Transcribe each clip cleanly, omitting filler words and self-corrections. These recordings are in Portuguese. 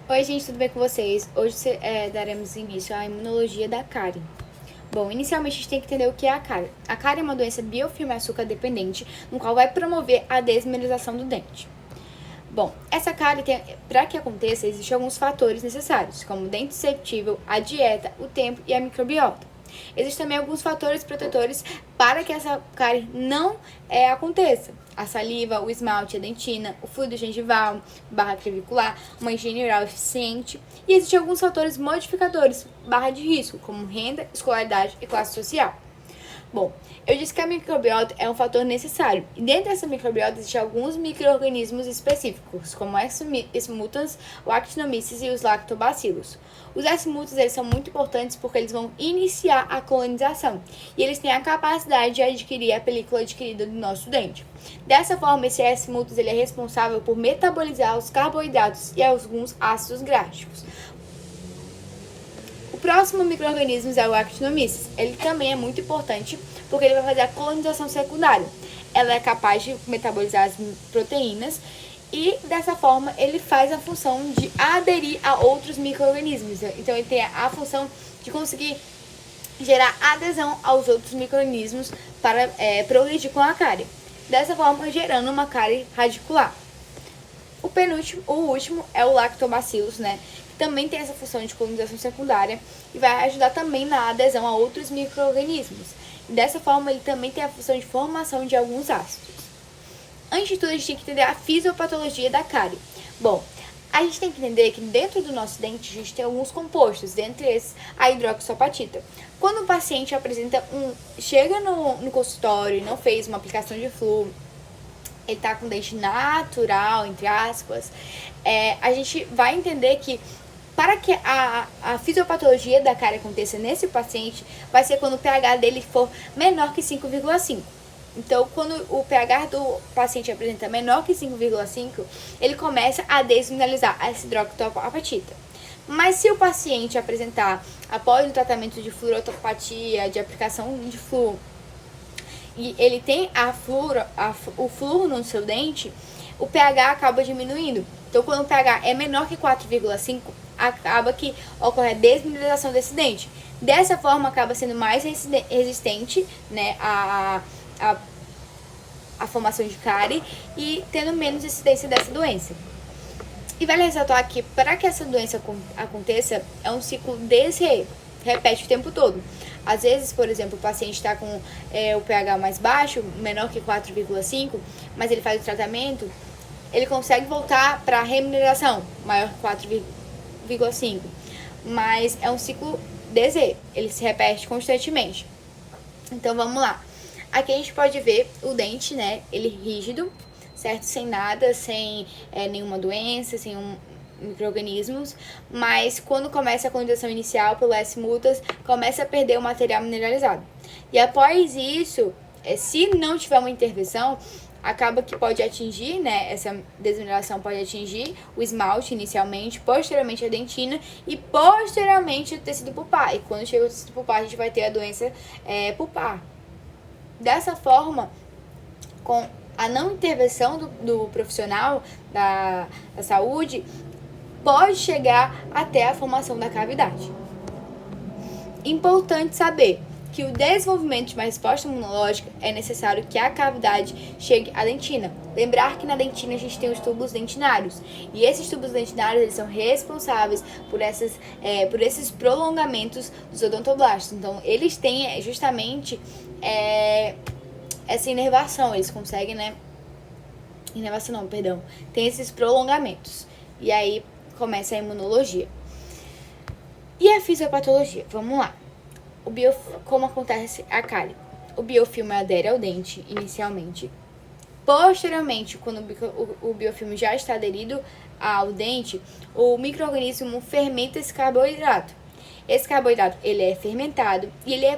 Oi, gente, tudo bem com vocês? Hoje daremos início à imunologia da cárie. Bom, inicialmente a gente tem que entender o que é a cárie. A cárie é uma doença biofilme açúcar dependente, no qual vai promover a desmineralização do dente. Bom, essa cárie, para que aconteça, existem alguns fatores necessários, como o dente susceptível, a dieta, o tempo e a microbiota. Existem também alguns fatores protetores para que essa cárie não aconteça. A saliva, o esmalte, a dentina, o fluido gengival, barra clavicular, uma higiene oral eficiente. E existem alguns fatores modificadores, barra de risco, como renda, escolaridade e classe social. Bom, eu disse que a microbiota é um fator necessário. E dentro dessa microbiota existem alguns micro-organismos específicos, como S. mutans, o Actinomyces e os lactobacilos. Os S. mutans eles são muito importantes porque eles vão iniciar a colonização. E eles têm a capacidade de adquirir a película adquirida do nosso dente. Dessa forma, esse S. mutans ele é responsável por metabolizar os carboidratos e alguns ácidos gráficos. O próximo micro-organismo é o Actinomyces. Ele também é muito importante porque ele vai fazer a colonização secundária. Ela é capaz de metabolizar as proteínas e dessa forma ele faz a função de aderir a outros micro-organismos. Então ele tem a função de conseguir gerar adesão aos outros micro-organismos para progredir com a cárie. Dessa forma, gerando uma cárie radicular. O último é o Lactobacillus, né? Que também tem essa função de colonização secundária e vai ajudar também na adesão a outros micro-organismos. E dessa forma, ele também tem a função de formação de alguns ácidos. Antes de tudo, a gente tem que entender a fisiopatologia da cárie. Bom, a gente tem que entender que dentro do nosso dente a gente tem alguns compostos, dentre esses a hidroxapatita. Quando o paciente chega no consultório e não fez uma aplicação de flúor, ele tá com dente natural, entre aspas, a gente vai entender que para que a fisiopatologia da cárie aconteça nesse paciente, vai ser quando o pH dele for menor que 5,5. Então, quando o pH do paciente apresenta menor que 5,5, ele começa a desmineralizar essa hidroxapatita. Mas se o paciente apresentar, após o tratamento de fluoropatia, de aplicação de flúor, e ele tem o flúor no seu dente, o pH acaba diminuindo. Então, quando o pH é menor que 4,5, acaba que ocorre a desmineralização desse dente. Dessa forma, acaba sendo mais resistente, né, a formação de cárie e tendo menos incidência dessa doença. E vale ressaltar que para que essa doença aconteça, é um ciclo desse repete o tempo todo. Às vezes, por exemplo, o paciente está com o pH mais baixo, menor que 4,5, mas ele faz o tratamento, ele consegue voltar para a remuneração, maior que 4,5. Mas é um ciclo DZ, ele se repete constantemente. Então vamos lá. Aqui a gente pode ver o dente, né? Ele rígido, certo? Sem nada, sem nenhuma doença, sem micro-organismos, mas quando começa a colonização inicial pelo S. mutans, começa a perder o material mineralizado. E após isso, se não tiver uma intervenção, acaba que pode atingir, né, essa desmineralização pode atingir o esmalte inicialmente, posteriormente a dentina e posteriormente o tecido pulpar. E quando chega o tecido pulpar, a gente vai ter a doença pulpar. Dessa forma, com a não intervenção do profissional da saúde, pode chegar até a formação da cavidade. Importante saber que o desenvolvimento de uma resposta imunológica é necessário que a cavidade chegue à dentina. Lembrar que na dentina a gente tem os tubos dentinários e esses tubos dentinários eles são responsáveis por esses prolongamentos dos odontoblastos. Então eles têm justamente essa inervação, eles conseguem, né? Inervação não, perdão. Tem esses prolongamentos. E aí começa a imunologia. E a fisiopatologia? Vamos lá. Como acontece a cárie? O biofilme adere ao dente inicialmente. Posteriormente, quando o biofilme já está aderido ao dente, o micro-organismo fermenta esse carboidrato. Esse carboidrato ele é fermentado e ele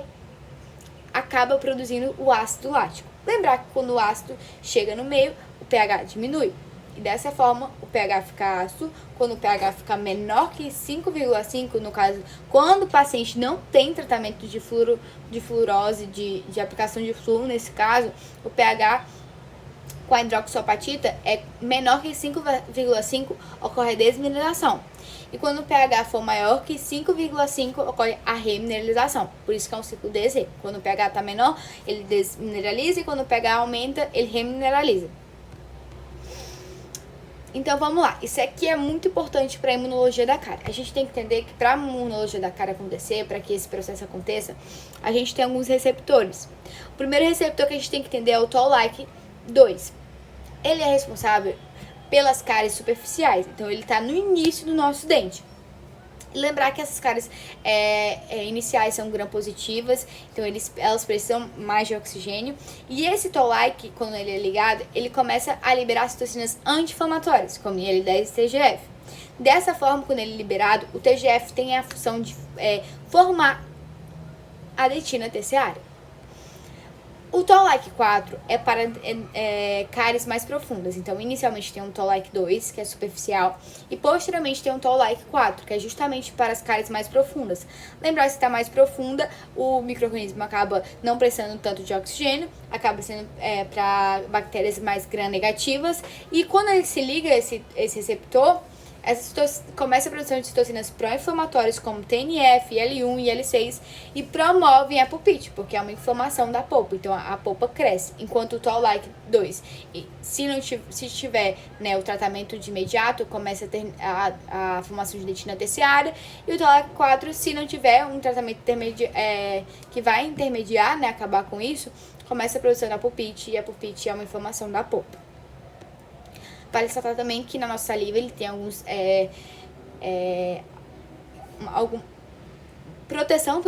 acaba produzindo o ácido lático. Lembrar que quando o ácido chega no meio, o pH diminui. E dessa forma, o pH fica ácido. Quando o pH fica menor que 5,5, no caso, quando o paciente não tem tratamento de fluorose, de aplicação de flúor, nesse caso, o pH com a hidroxapatita é menor que 5,5, ocorre a desmineralização. E quando o pH for maior que 5,5, ocorre a remineralização. Por isso que é um ciclo DZ. Quando o pH está menor, ele desmineraliza, e quando o pH aumenta, ele remineraliza. Então vamos lá, isso aqui é muito importante para a imunologia da cárie. A gente tem que entender que para a imunologia da cárie acontecer, para que esse processo aconteça, a gente tem alguns receptores. O primeiro receptor que a gente tem que entender é o Toll-like 2. Ele é responsável pelas cáries superficiais, então ele está no início do nosso dente. Lembrar que essas cáries iniciais são gram-positivas, então elas precisam mais de oxigênio. E esse Toll-like, quando ele é ligado, ele começa a liberar citocinas anti-inflamatórias, como IL-10 e TGF. Dessa forma, quando ele é liberado, o TGF tem a função de formar a dentina terciária. O Toll-like 4 é para cáries mais profundas. Então, inicialmente tem um Toll-like 2, que é superficial, e posteriormente tem um Toll-like 4, que é justamente para as cáries mais profundas. Lembrar que se está mais profunda, o micro-organismo acaba não precisando tanto de oxigênio, acaba sendo para bactérias mais gram-negativas, e quando ele se liga a esse receptor, começa a produção de citocinas pró-inflamatórias como TNF, IL-1 e IL-6 e promovem a pulpite, porque é uma inflamação da polpa, então a polpa cresce. Enquanto o Toll-like 2, se tiver o tratamento de imediato, começa a ter a formação de dentina terciária, e o Toll-like 4, se não tiver um tratamento que vai intermediar, acabar com isso, começa a produção da pulpite, e a pulpite é uma inflamação da polpa. Vale ressaltar também que na nossa saliva ele tem alguns proteção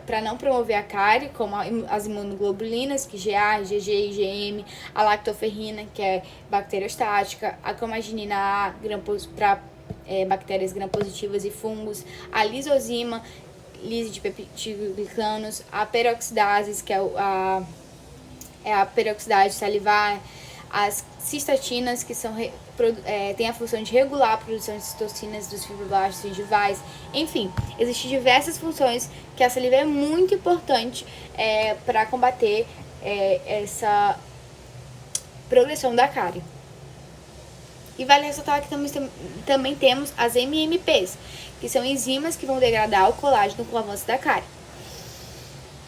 para não promover a cárie, como as imunoglobulinas, que GA, IgG, IgM, a lactoferrina, que é bacteriostática, a comaginina A para bactérias gram-positivas e fungos, a lisozima, lise de peptidoglicanos, a peroxidase, que é a peroxidase salivar, as cistatinas, que têm a função de regular a produção de citocinas dos fibroblastos gengivais. Enfim, existem diversas funções que a saliva é muito importante para combater essa progressão da cárie. E vale ressaltar que também temos as MMPs, que são enzimas que vão degradar o colágeno com o avanço da cárie.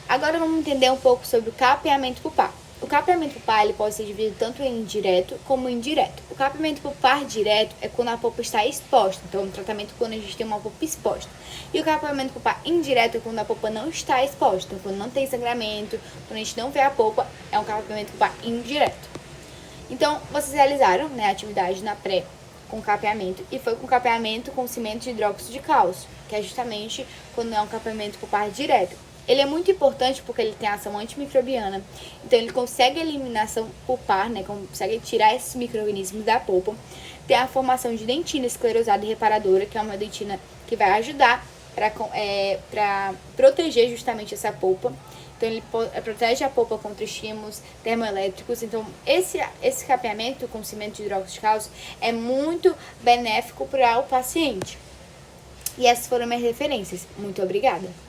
Agora vamos entender um pouco sobre o capeamento pulpar. O capeamento pulpar ele pode ser dividido tanto em direto como indireto. O capeamento pulpar direto é quando a polpa está exposta, então um tratamento quando a gente tem uma polpa exposta. E o capeamento pulpar indireto é quando a polpa não está exposta, então quando não tem sangramento, quando a gente não vê a polpa, é um capeamento pulpar indireto. Então, vocês realizaram a atividade na pré com capeamento, e foi com capeamento com cimento de hidróxido de cálcio, que é justamente quando é um capeamento pulpar direto. Ele é muito importante porque ele tem ação antimicrobiana, então ele consegue a eliminação pulpar, consegue tirar esses micro-organismos da polpa. Tem a formação de dentina esclerosada e reparadora, que é uma dentina que vai ajudar para proteger justamente essa polpa. Então ele protege a polpa contra estímulos termoelétricos. Então esse capeamento com cimento de hidróxido de cálcio é muito benéfico para o paciente. E essas foram minhas referências. Muito obrigada!